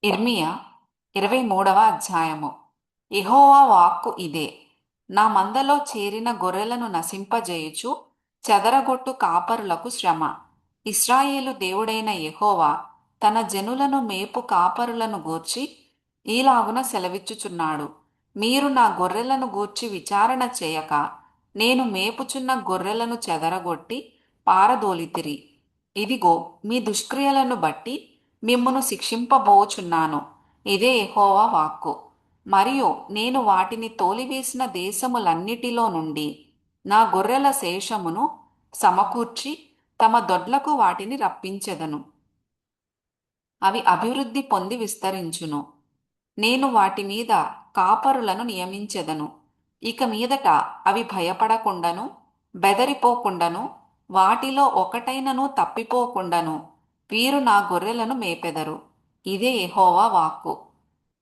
ఇర్మియా 23వ అధ్యాయము. యెహోవా వాక్కు ఇదే. నా మందలో చేరిన గొర్రెలను నశింపజేయుచు చెదరగొట్టు కాపరులకు శ్రమ. ఇశ్రాయేలు దేవుడైన యెహోవా తన జనులను మేపు కాపరులను గూర్చి ఈలాగున సెలవిచ్చుచున్నాడు. మీరు నా గొర్రెలను గూర్చి విచారణ చేయక నేను మేపుచున్న గొర్రెలను చెదరగొట్టి పారదోలితిరి. ఇదిగో మీ దుష్క్రియలను బట్టి మిమ్మును శిక్షింపబోచున్నాను. ఇదే యెహోవా వాక్కు. మరియు నేను వాటిని తోలివేసిన దేశములన్నిటిలో నుండి నా గొర్రెల శేషమును సమకూర్చి తమ దొడ్లకు వాటిని రప్పించెదను. అవి అభివృద్ధి పొంది విస్తరించును. నేను వాటి మీద కాపరులను నియమించెదను. ఇక మీదట అవి భయపడకుండను, బెదరిపోకుండను, వాటిలో ఒకటైనను తప్పిపోకుండను వీరు నా గొర్రెలను మేపెదరు. ఇదే యెహోవా వాక్కు.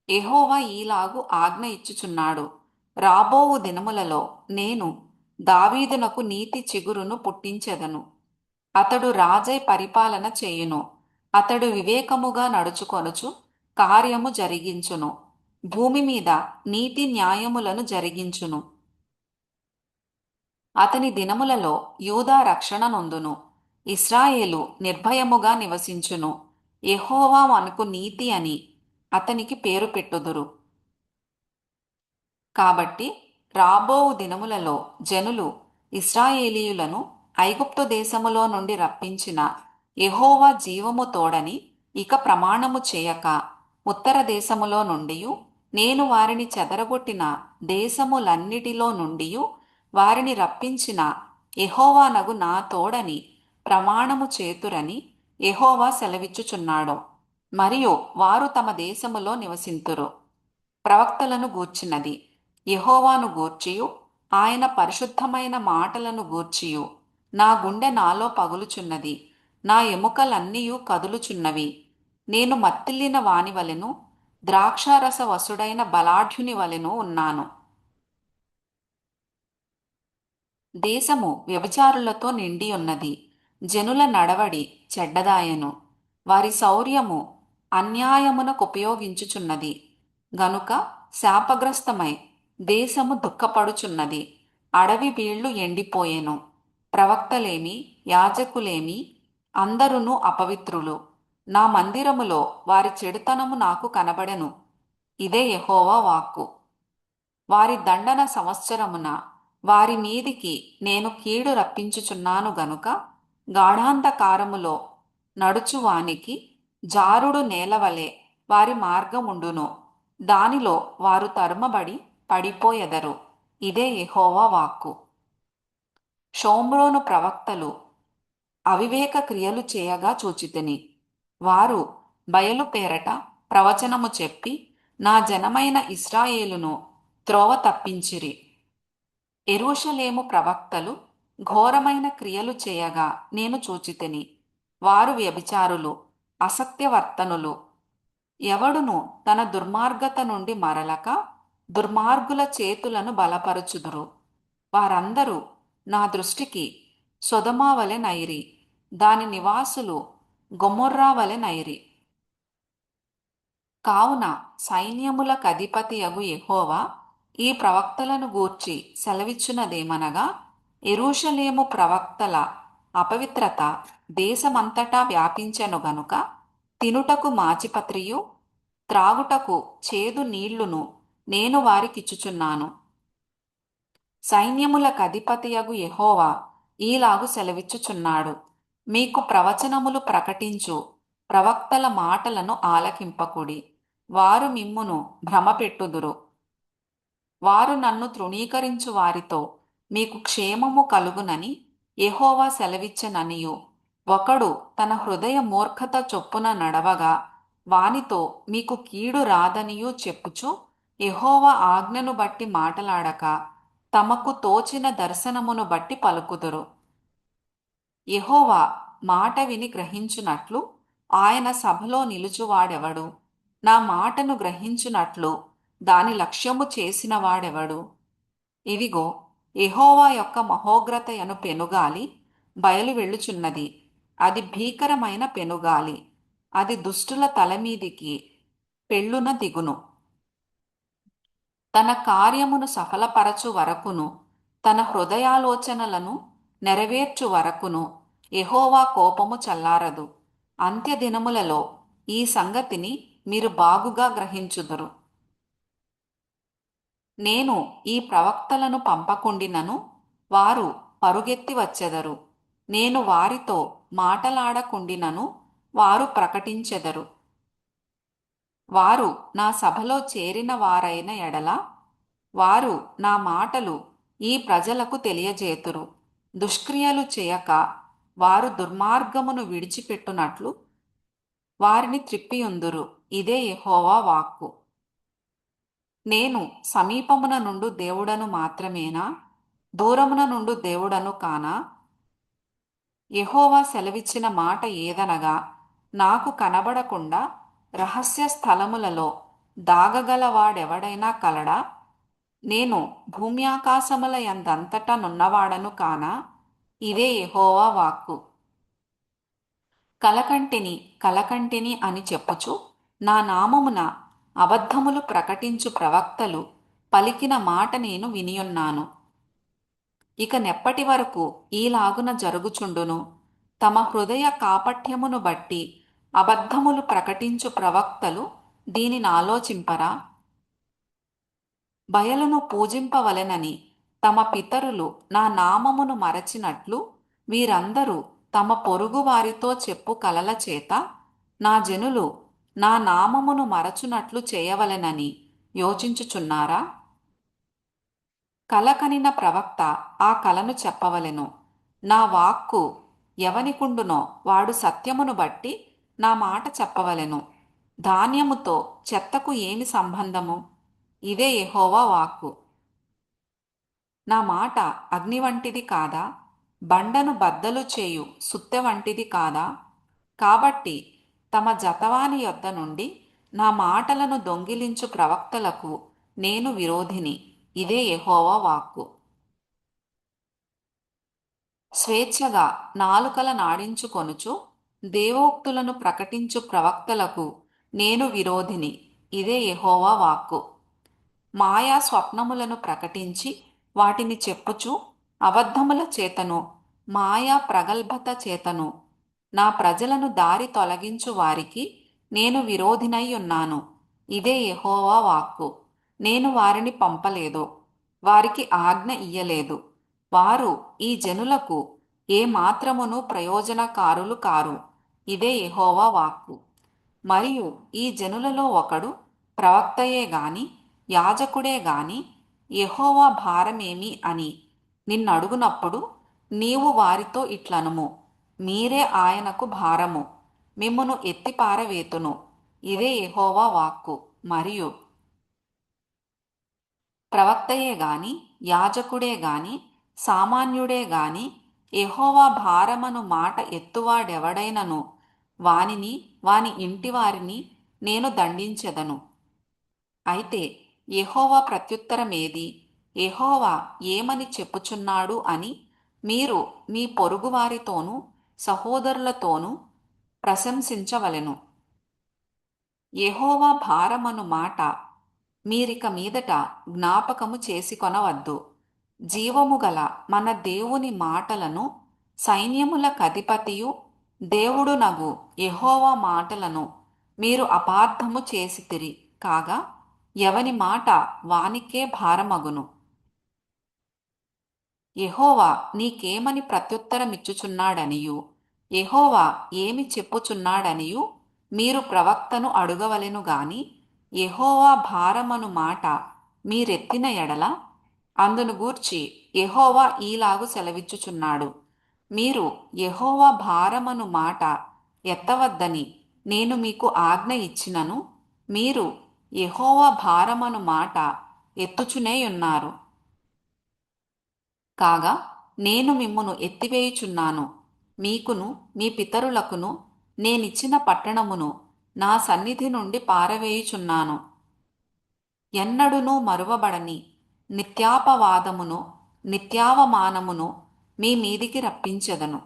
యెహోవా ఈలాగు ఆజ్ఞ ఇచ్చుచున్నాడు. రాబోవు దినములలో నేను దావీదునకు నీతి చిగురును పుట్టించెదను. అతడు రాజై పరిపాలన చేయును. అతడు వివేకముగా నడుచుకొనుచు కార్యము జరిగించును. భూమి మీద నీతి న్యాయములను జరిగించును. అతని దినములలో యూదా రక్షణ నొందును. ఇశ్రాయేలు నిర్భయముగా నివసించును. యెహోవా మనకు నీతి అని అతనికి పేరు పెట్టుదురు. కాబట్టి రాబోవు దినములలో జనులు ఇశ్రాయేలీయులను ఐగుప్తు దేశములో నుండి రప్పించిన యెహోవా జీవము తోడని ఇక ప్రమాణము చేయక, ఉత్తర దేశములో నుండియు నేను వారిని చెదరగొట్టిన దేశములన్నిటిలో నుండియు వారిని రప్పించిన యెహోవానగు నా తోడని ప్రమాణము చేతురని యెహోవా సెలవిచ్చుచున్నాడు. మరియు వారు తమ దేశములో నివసింతురు. ప్రవక్తలను గూర్చినది. యెహోవాను గూర్చియు ఆయన పరిశుద్ధమైన మాటలను గూర్చియు నా గుండె నాలో పగులుచున్నది. నా ఎముకలన్నీయు కదులుచున్నవి. నేను మత్తిల్లిన వానివలెను, ద్రాక్షారస వసుడైన బలాఢ్యుని వలెను ఉన్నాను. దేశము వ్యభిచారులతో నిండియున్నది. జనుల నడవడి చెడ్డదాయను. వారి శౌర్యము అన్యాయమునకుపయోగించుచున్నది. గనుక శాపగ్రస్తమై దేశము దుఃఖపడుచున్నది. అడవి బీళ్లు ఎండిపోయెను. ప్రవక్తలేమి, యాజకులేమి అందరును అపవిత్రులు. నా మందిరములో వారి చెడుతనము నాకు కనబడెను. ఇదే యెహోవా వాక్కు. వారి దండన సంవత్సరమున వారి మీదికి నేను కీడు రప్పించుచున్నాను గనుక గాఢాంధకారములో నడుచువానికి జారుడు నేలవలె వారి మార్గముండును. దానిలో వారు తరుమబడి పడిపోయెదరు. ఇదే యెహోవా వాక్కు. షోమ్రోను ప్రవక్తలు అవివేక క్రియలు చేయగా చూచితిని. వారు బయలు పేరట ప్రవచనము చెప్పి నా జనమైన ఇశ్రాయేలును త్రోవ తప్పించిరి. యెరూషలేము ప్రవక్తలు ఘోరమైన క్రియలు చేయగా నేను చూచితిని. వారు వ్యభిచారులు, అసత్యవర్తనులు. ఎవడును తన దుర్మార్గత నుండి మరలక దుర్మార్గుల చేతులను బలపరుచుదురు. వారందరూ నా దృష్టికి సొదొమ నైరి, దాని నివాసులు గొమొర్రా నైరి. కావున సైన్యములకధిపతియగు యెహోవా ఈ ప్రవక్తలను గూర్చి సెలవిచ్చునదేమనగా, యెరూషలేము ప్రవక్తల అపవిత్రత దేశమంతటా వ్యాపించెను గనుక తినుటకు మాచిపత్రియు త్రాగుటకు చేదు నీళ్లును నేను వారికిచ్చుచున్నాను. సైన్యములకధిపతియగు యెహోవా ఈలాగు సెలవిచ్చుచున్నాడు. మీకు ప్రవచనములు ప్రకటించు ప్రవక్తల మాటలను ఆలకింపకుడి. వారు మిమ్మును భ్రమపెట్టుదురు. వారు నన్ను తృణీకరించు వారితో మీకు క్షేమము కలుగునని యెహోవా సెలవిచ్చెననియు, ఒకడు తన హృదయ మూర్ఖత చొప్పున నడవగా వానితో మీకు కీడు రాదనియూ చెప్పుచు యెహోవా ఆజ్ఞను బట్టి మాటలాడక తమకు తోచిన దర్శనమును బట్టి పలుకుదురు. యెహోవా మాట విని గ్రహించునట్లు ఆయన సభలో నిలుచువాడెవడు? నా మాటను గ్రహించునట్లు దాని లక్ష్యము చేసినవాడెవడు? ఇదిగో, యెహోవా యొక్క మహోగ్రతయను పెనుగాలి బయలు వెళ్ళుచున్నది. అది భీకరమైన పెనుగాలి. అది దుష్టుల తలమీదికి పెళ్ళున దిగును. తన కార్యమును సఫలపరచు వరకును తన హృదయాలోచనలను నెరవేర్చు వరకును యెహోవా కోపము చల్లారదు. అంత్యదినములలో ఈ సంగతిని మీరు బాగుగా గ్రహించుదురు. నేను ఈ ప్రవక్తలను పంపకుండినను వారు పరుగెత్తి వచ్చెదరు. నేను వారితో మాటలాడకుండినను వారు ప్రకటించెదరు. వారు నా సభలో చేరిన వారైన ఎడల వారు నా మాటలు ఈ ప్రజలకు తెలియజేతురు. దుష్క్రియలు చేయక వారు దుర్మార్గమును విడిచిపెట్టునట్లు వారిని త్రిప్పియుందురు. ఇదే యెహోవా వాక్కు. నేను సమీపమున నుండు దేవుడను మాత్రమేనా, దూరమున నుండు దేవుడను కానా? యెహోవా సెలవిచ్చిన మాట ఏదనగా, నాకు కనబడకుండా రహస్య స్థలములలో దాగగలవాడెవడైనా కలడా? నేను భూమ్యాకాశముల యందంతట నున్నవాడను కానా? ఇదే యెహోవా వాక్కు. కలకంటిని కలకంటిని అని చెప్పుచు నా నామమున అబద్ధములు ప్రకటించు ప్రవక్తలు పలికిన మాట నేను వినియున్నాను. ఇక నెప్పటి వరకు ఈలాగున జరుగుచుండును. తమ హృదయ కాపట్యమును బట్టి అబద్ధములు ప్రకటించు ప్రవక్తలు దీనినాలోచింపరా? బయలును పూజింపవలెనని తమ పితరులు నా నామమును మరచినట్లు వీరందరూ తమ పొరుగువారితో చెప్పు కలల చేత నా జనులు నా నామమును మరచునట్లు చేయవలెనని యోచించుచున్నారా? కల కనిన ప్రవక్త ఆ కలను చెప్పవలెను. నా వాక్కు ఎవనికుండునో వాడు సత్యమును బట్టి నా మాట చెప్పవలెను. ధాన్యముతో చెత్తకు ఏమి సంబంధము? ఇదే యెహోవా వాక్కు. నా మాట అగ్ని వంటిది కాదా? బండను బద్దలు చేయు సుత్తె వంటిది కాదా? కాబట్టి తమ జతవాని యొద్ద నుండి నా మాటలను దొంగిలించు ప్రవక్తలకు నేను విరోధిని. ఇదే యెహోవా వాక్కు. స్వేచ్ఛగా నాలుకల నాడించుకొనుచు దేవోక్తులను ప్రకటించు ప్రవక్తలకు నేను విరోధిని. ఇదే యెహోవా వాక్కు. మాయా స్వప్నములను ప్రకటించి వాటిని చెప్పుచు అబద్ధముల చేతను మాయా ప్రగల్భత చేతను నా ప్రజలను దారి తొలగించు వారికి నేను విరోధినై ఉన్నాను. ఇదే యెహోవా వాక్కు. నేను వారిని పంపలేదు, వారికి ఆజ్ఞ ఇయ్యలేదు. వారు ఈ జనులకు ఏ మాత్రమును ప్రయోజనకారులు కారు. ఇదే యెహోవా వాక్కు. మరియు ఈ జనులలో ఒకడు ప్రవక్తయే గాని యాజకుడే గాని యెహోవా భారమేమి అని నిన్నడుగునప్పుడు నీవు వారితో ఇట్లనుము, మీరే ఆయనకు భారము, మిమ్మును ఎత్తిపారవేతును. ఇదే యెహోవా వాక్కు. మరియు ప్రవక్తయే గాని యాజకుడే గాని సామాన్యుడే గాని యెహోవా భారమను మాట ఎత్తువాడెవడైనను వానిని వాని ఇంటివారిని నేను దండించెదను. అయితే యెహోవా ప్రత్యుత్తరమేది? యెహోవా ఏమని చెప్పుచున్నాడు అని మీరు మీ పొరుగువారితోనూ సహోదరులతోనూ ప్రశంసించవలెను. యెహోవా భారమను మాట మీరిక మీదట జ్ఞాపకము చేసుకొనవద్దు. జీవము గల మన దేవుని మాటలను సైన్యముల కధిపతియు దేవుడునగు యెహోవా మాటలను మీరు అపార్థము చేసితిరి కాగా ఎవని మాట వానికే భారమగును. యెహోవా నీకేమని ప్రత్యుత్తరమిచ్చుచున్నాడనియు యెహోవా ఏమి చెప్పుచున్నాడనియు మీరు ప్రవక్తను అడుగవలెను గాని యెహోవా భారమను మాట మీరెత్తిన ఎడల అందును గూర్చి యెహోవా ఈలాగు సెలవిచ్చుచున్నాడు. మీరు యెహోవా భారమను మాట ఎత్తవద్దని నేను మీకు ఆజ్ఞ ఇచ్చినను మీరు యెహోవా భారమను మాట ఎత్తుచునేయున్నారు. కాగా నేను మిమ్మును ఎత్తివేయుచున్నాను. మీకును మీ పితరులకును నేనిచ్చిన పట్టణమును నా సన్నిధి నుండి పారవేయుచున్నాను. ఎన్నడునూ మరువబడని నిత్యాపవాదమును నిత్యావమానమును మీ మీదికి రప్పించెదను.